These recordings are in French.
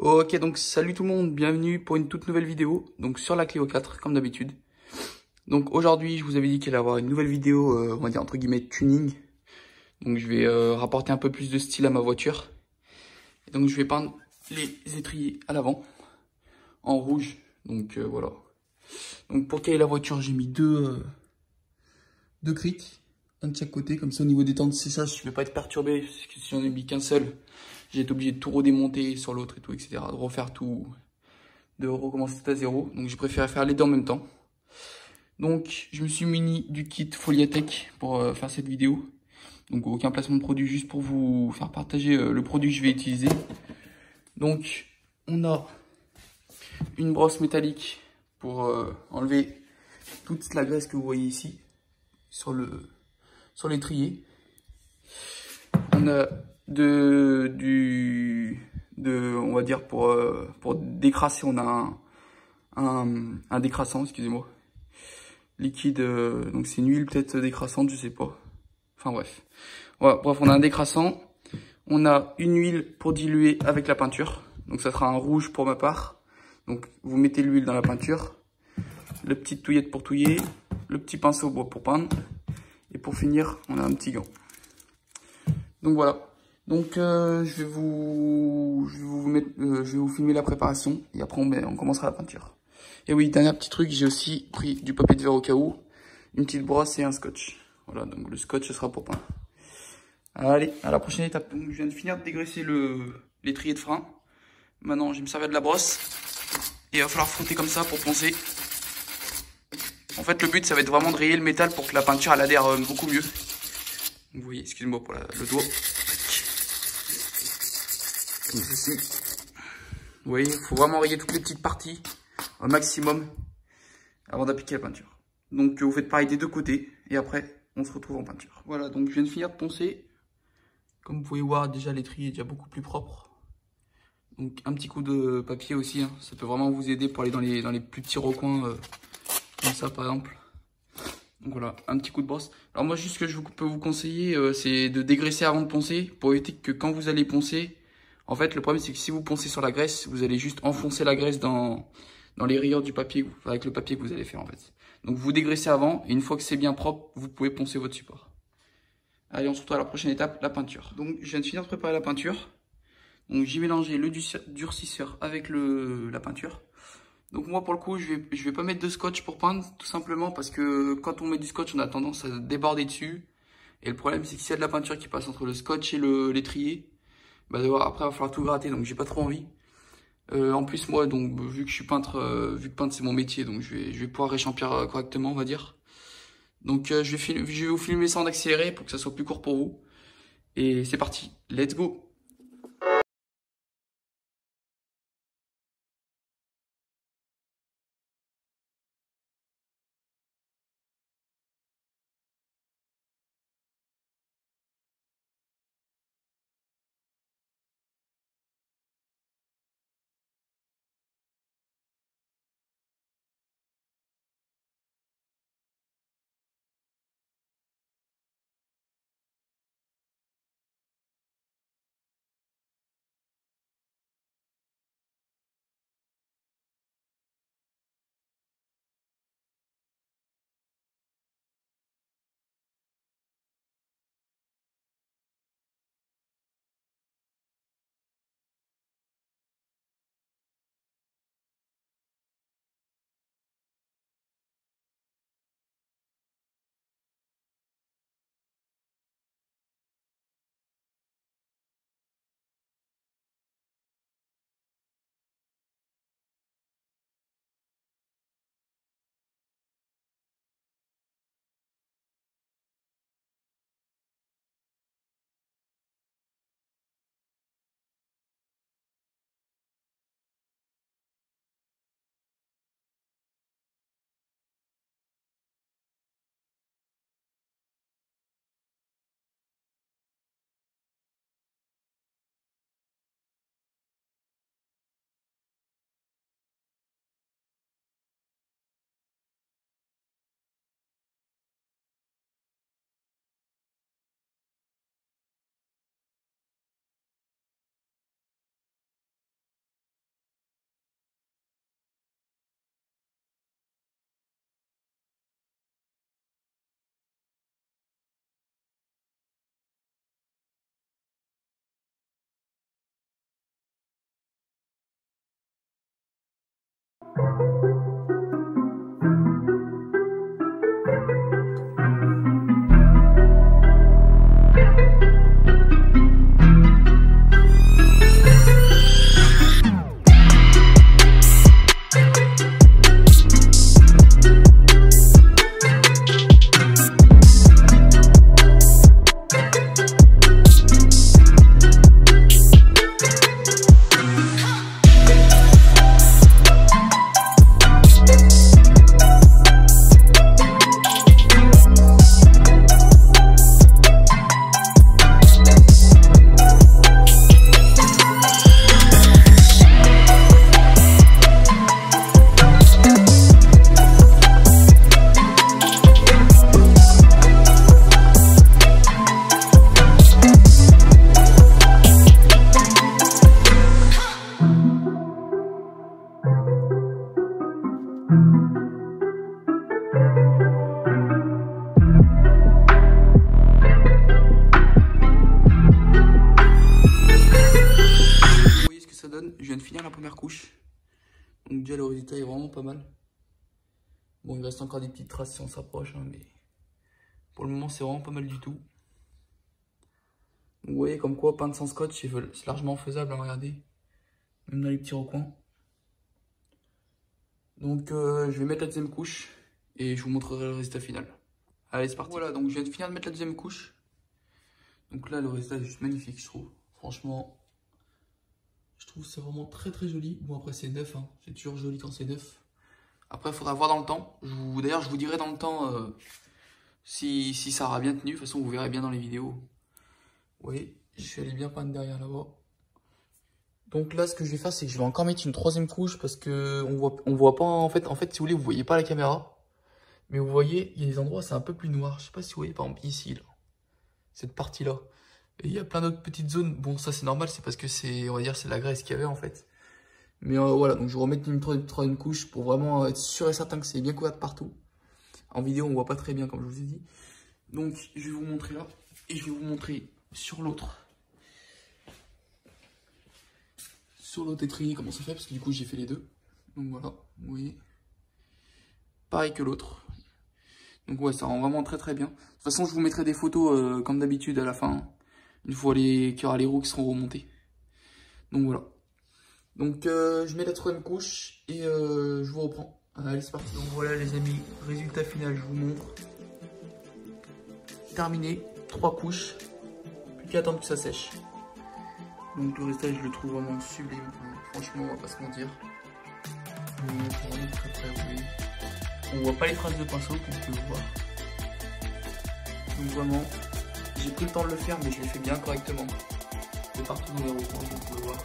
Ok, donc salut tout le monde, bienvenue pour une toute nouvelle vidéo, donc sur la Clio 4, comme d'habitude. Donc aujourd'hui, je vous avais dit qu'il allait y avoir une nouvelle vidéo, on va dire entre guillemets tuning. Donc je vais rapporter un peu plus de style à ma voiture. Et donc je vais peindre les étriers à l'avant, en rouge, donc voilà. Donc pour caler la voiture, j'ai mis deux crics, un de chaque côté, comme ça au niveau des temps de séchage, je ne vais pas être perturbé, parce que si j'en ai mis qu'un seul, j'ai été obligé de tout redémonter sur l'autre et tout, etc. De refaire tout, de recommencer tout à zéro. Donc j'ai préféré faire les deux en même temps. Donc je me suis muni du kit Foliatech pour faire cette vidéo. Donc aucun placement de produit, juste pour vous faire partager le produit que je vais utiliser. Donc on a une brosse métallique pour enlever toute la graisse que vous voyez ici sur l'étrier. On a on va dire pour décrasser, on a un décrassant, excusez-moi, liquide, donc c'est une huile peut-être décrassante, je sais pas. Enfin bref. Voilà, bref, on a un décrassant. On a une huile pour diluer avec la peinture. Donc ça sera un rouge pour ma part. Donc vous mettez l'huile dans la peinture. Le petit touillette pour touiller. Le petit pinceau bois pour peindre. Et pour finir, on a un petit gant. Donc voilà. Donc je vais vous filmer la préparation. Et après on commencera la peinture. Et oui, dernier petit truc, j'ai aussi pris du papier de verre au cas où, une petite brosse et un scotch. Voilà, donc le scotch, ce sera pour peindre. Allez, à la prochaine étape. Donc, je viens de finir de dégraisser l'étrier de frein. Maintenant, je vais me servir de la brosse. Et il va falloir frotter comme ça pour poncer. En fait, le but, ça va être vraiment de rayer le métal pour que la peinture, elle adhère beaucoup mieux. Vous voyez, excusez-moi pour le doigt. Comme ceci. Vous voyez, il faut vraiment rayer toutes les petites parties au maximum avant d'appliquer la peinture. Donc, vous faites pareil des deux côtés. Et après, on se retrouve en peinture. Voilà, donc je viens de finir de poncer. Comme vous pouvez voir, déjà l'étrier est déjà beaucoup plus propre. Donc un petit coup de papier aussi, hein. Ça peut vraiment vous aider pour aller dans les plus petits recoins, comme ça par exemple. Donc voilà, un petit coup de brosse. Alors moi juste ce que peux vous conseiller, c'est de dégraisser avant de poncer, pour éviter que quand vous allez poncer, en fait le problème c'est que si vous poncez sur la graisse, vous allez juste enfoncer la graisse dans les rayures du papier, avec le papier que vous allez faire en fait. Donc vous dégraissez avant, et une fois que c'est bien propre, vous pouvez poncer votre support. Allez, on se retrouve à la prochaine étape, la peinture. Donc je viens de finir de préparer la peinture. Donc j'ai mélangé le durcisseur avec la peinture. Donc moi pour le coup je vais pas mettre de scotch pour peindre, tout simplement parce que quand on met du scotch on a tendance à déborder dessus. Et le problème c'est que s'il y a de la peinture qui passe entre le scotch et l'étrier, bah après il va falloir tout gratter, donc j'ai pas trop envie. En plus moi donc vu que je suis peintre, vu que peindre c'est mon métier, donc je vais pouvoir réchampir correctement on va dire. Donc je vais vous filmer ça en accéléré pour que ça soit plus court pour vous. Et c'est parti, let's go! Je viens de finir la première couche. Donc déjà le résultat est vraiment pas mal. Bon, il reste encore des petites traces si on s'approche, hein, mais pour le moment c'est vraiment pas mal du tout. Donc, vous voyez comme quoi peindre sans scotch c'est largement faisable, hein, regardez. Même dans les petits recoins. Donc je vais mettre la deuxième couche et je vous montrerai le résultat final. Allez, c'est parti. Voilà, donc je viens de finir de mettre la deuxième couche. Donc là le résultat est juste magnifique, je trouve. Franchement, je trouve que c'est vraiment très très joli. Bon, après c'est neuf, hein. C'est toujours joli quand c'est neuf. Après il faudra voir dans le temps. D'ailleurs je vous dirai dans le temps si ça aura bien tenu. De toute façon vous verrez bien dans les vidéos. Vous voyez, je suis allé bien peindre derrière là-bas. Donc là ce que je vais faire c'est que je vais encore mettre une troisième couche parce que on voit pas en fait si vous voulez vous voyez pas la caméra. Mais vous voyez il y a des endroits c'est un peu plus noir. Je sais pas si vous voyez par exemple ici là. Cette partie là. Et il y a plein d'autres petites zones. Bon, ça c'est normal, c'est parce que c'est, on va dire, c'est la graisse qu'il y avait en fait. Mais voilà, donc je vais remettre une troisième couche pour vraiment être sûr et certain que c'est bien couvert partout. En vidéo, on voit pas très bien comme je vous ai dit. Donc, je vais vous montrer là. Et je vais vous montrer sur l'autre. Sur l'autre étrier, comment ça fait, parce que du coup, j'ai fait les deux. Donc voilà, vous voyez. Pareil que l'autre. Donc ouais, ça rend vraiment très très bien. De toute façon, je vous mettrai des photos comme d'habitude à la fin. Une fois qu'il y aura les roues qui seront remontées. Donc voilà. Donc je mets la troisième couche et je vous reprends. Allez, c'est parti. Donc voilà les amis, résultat final, je vous montre. Terminé, 3 couches. Plus qu'à attendre que ça sèche. Donc le résultat, je le trouve vraiment sublime. Franchement, on va pas se mentir. C'est vraiment très très joli. On voit pas les traces de pinceau qu'on peut voir. Donc vraiment, j'ai pris le temps de le faire, mais je l'ai fait bien correctement. De partout dans les recoins, vous pouvez voir.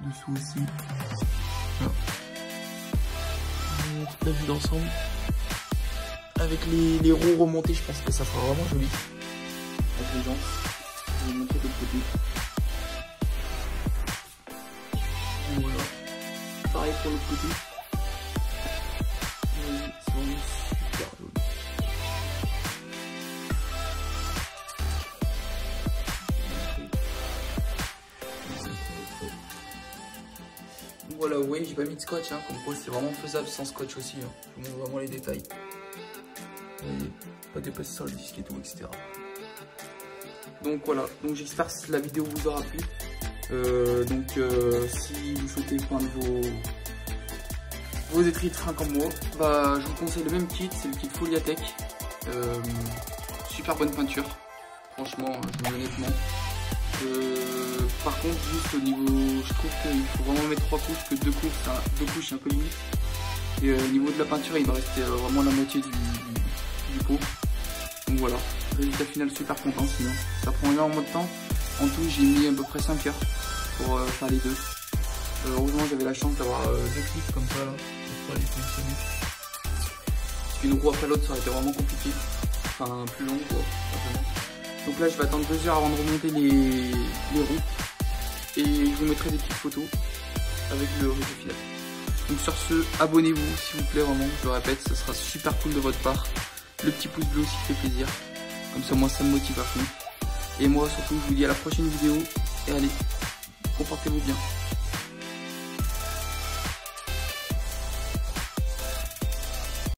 Dessous aussi. Voilà. Toute la vue d'ensemble. Avec les roues remontées, je pense que ça sera vraiment joli. Avec les jantes. Je vais vous montrer de l'autre côté. Et voilà. Pareil pour l'autre côté. C'est vraiment super joli. Voilà, vous voyez, j'ai pas mis de scotch, hein, comme quoi c'est vraiment faisable sans scotch aussi. Hein. Je vous montre vraiment les détails. Vous voyez, pas dépasser sur le disque et tout, etc. Donc voilà, donc j'espère que la vidéo vous aura plu. Si vous souhaitez prendre vos étriers de frein comme moi, bah, je vous conseille le même kit, c'est le kit Foliatech. Super bonne peinture, franchement, je vous dis honnêtement. Par contre, juste au niveau, je trouve qu'il faut vraiment mettre 3 couches, que 2 couches c'est un peu limite. Et au niveau de la peinture, il va rester vraiment la moitié du pot. Donc voilà, résultat final super content sinon. Ça prend énormément de temps. En tout, j'ai mis à peu près 5 heures pour faire les deux. Heureusement, j'avais la chance d'avoir 2 clips comme ça là, pour pouvoir les positionner. Parce qu'une roue après l'autre, ça aurait été vraiment compliqué. Enfin, plus long quoi, simplement. Donc là, je vais attendre 2 heures avant de remonter les roues. Et je vous mettrai des petites photos avec le résultat final. Donc sur ce, abonnez-vous s'il vous plaît, vraiment, je le répète, ça sera super cool de votre part. Le petit pouce bleu aussi fait plaisir. Comme ça, moi, ça me motive à fond. Et moi, surtout, je vous dis à la prochaine vidéo. Et allez, comportez-vous bien.